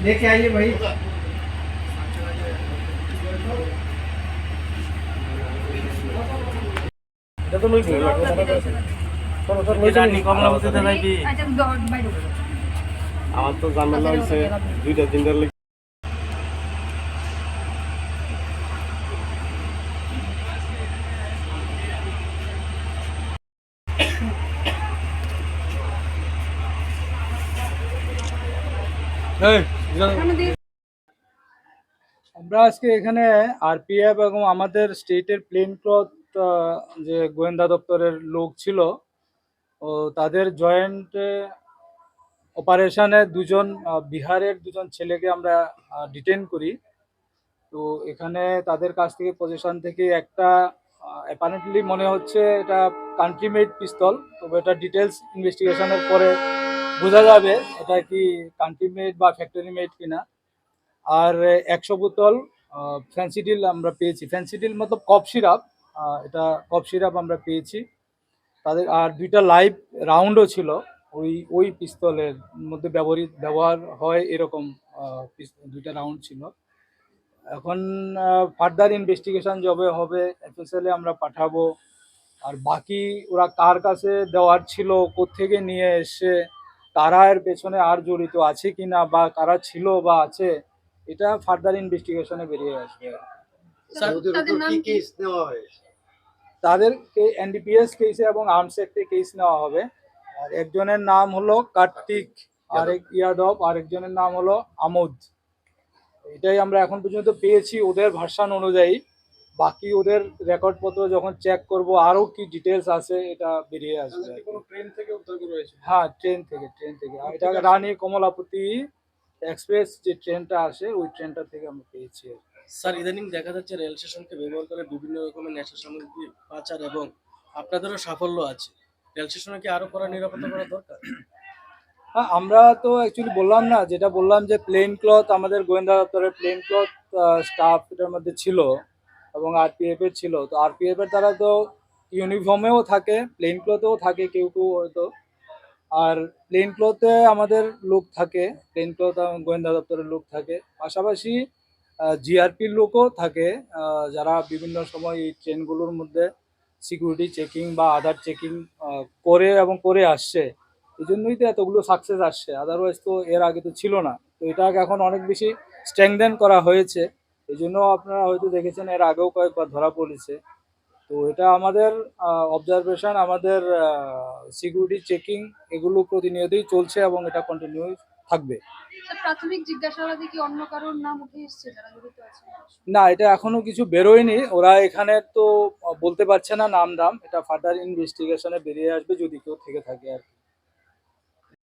लेके आइए भाई। এটা তো লইবো কমলাবতীতে যাইবি। আমার তো ঝামেলা হয়েছে 2-3 দিন। আমরা আজকে এখানে আরপিএফ এবং আমাদের স্টেটের প্লেন ক্লথ যে গোয়েন্দা দপ্তরের লোক ছিল, ও তাদের জয়েন্ট অপারেশনে দুজন বিহারের দুজন ছেলেকে আমরা ডিটেন করি। তো এখানে তাদের কাছ থেকে পজিশন থেকে একটা অ্যাপারেন্টলি মনে হচ্ছে এটা কান্ট্রি মেড পিস্তল, তবে এটা ডিটেলস ইনভেস্টিগেশনের পরে বোঝা যাবে এটা কি কান্ট্রি মেড বা ফ্যাক্টরি মেড কিনা। আর 100 বোতল ফ্যান্সিডিল আমরা পেয়েছি। ফ্যান্সিডিল মতো কফ সিরাপ, এটা কফ সিরাপ আমরা পেয়েছি তাদের। আর 2টা লাইভ রাউন্ডও ছিল ওই ওই পিস্তলের মধ্যে ব্যবহার হয় এরকম 2টা রাউন্ড ছিল। এখন ফার্দার ইনভেস্টিগেশন যবে হবে এফএসএল আমরা পাঠাবো। আর বাকি ওরা কার কাছে দেওয়ার ছিল, কোত্থেকে নিয়ে এসে, কারা এর পেছনে আর জড়িত আছে কিনা বা কারা ছিল বা আছে, এটা ফার্দার ইনভেস্টিগেশনে বেরিয়ে আসবে। তাদেরকে এনডিপিএস কেসে এবং আর্মস অ্যাক্টে কেস নেওয়া হবে। আর একজনের নাম হলো কার্তিক, আরেক ইয়াদব, আরেকজনের নাম হলো আমোদ। এটাই আমরা এখন পর্যন্ত পেয়েছি ওদের ভার্সন অনুযায়ী। বাকি ওদের রেকর্ডপত্র যখন চেক করব আরও কি ডিটেলস আছে এটা বেরিয়ে আসবে। ট্রেন থেকে উদ্ধার করা হয়েছে? হ্যাঁ, ট্রেন থেকে আর এটা রানী কমলাপতি এক্সপ্রেস যে ট্রেনটা আসে ওই ট্রেনটা থেকে আমরা পেয়েছি। স্যার, ইদানিং দেখা যাচ্ছে রেল স্টেশনকে ব্যবহার করে বিভিন্ন রকমের নেশা সামগ্রী পাচার, এবং আপনাদেরও সাফল্য আছে। রেল স্টেশনে কি আরো কড়া নিরাপত্তা করা দরকার? হ্যাঁ, আমরা তো অ্যাকচুয়ালি বললাম না, যেটা বললাম যে প্লেন ক্লথ আমাদের গোয়েন্দা দপ্তরের প্লেন ক্লথ স্টাফ এটার মধ্যে ছিল এবং আরপিএফ এর ছিল। তো আরপিএফ এর তারা তো ইউনিফর্মেও থাকে, প্লেন ক্লথেও থাকে কেউ কেউ হয়তো। আর প্লেন ক্লথে আমাদের লোক থাকে, প্লেন ক্লথ গোয়েন্দা দপ্তরের লোক থাকে, পাশাপাশি জিআরপির লোকও থাকে, যারা বিভিন্ন সময় এই ট্রেনগুলোর মধ্যে সিকিউরিটি চেকিং বা আদার চেকিং করে এবং করে আসছে। এই জন্যই তো এতগুলো সাকসেস আসছে, আদারওয়াইজ তো এর আগে তো ছিল না। তো এটাকে এখন অনেক বেশি স্ট্রেংথেন করা হয়েছে। এই জন্য আপনারা হয়তো দেখেছেন এর আগেও কয়েকবার ধরা পড়েছে। তো এটা আমাদের অবজারভেশন, আমাদের সিকিউরিটি চেকিং এগুলো প্রতিনিয়তই চলছে এবং এটা কন্টিনিউ থাকবে। প্রাথমিক জিজ্ঞাসাবাদে কি অন্য কারোর নাম উঠে এসেছে যারা জড়িত আছে? না, এটা এখনো কিছু বেরোয়নি। ওরা এখানে তো বলতে পারছে না নাম দাম, এটা ফার্দার ইনভেস্টিগেশনে বেরিয়ে আসবে যদি কেউ থেকে থাকে আর কি।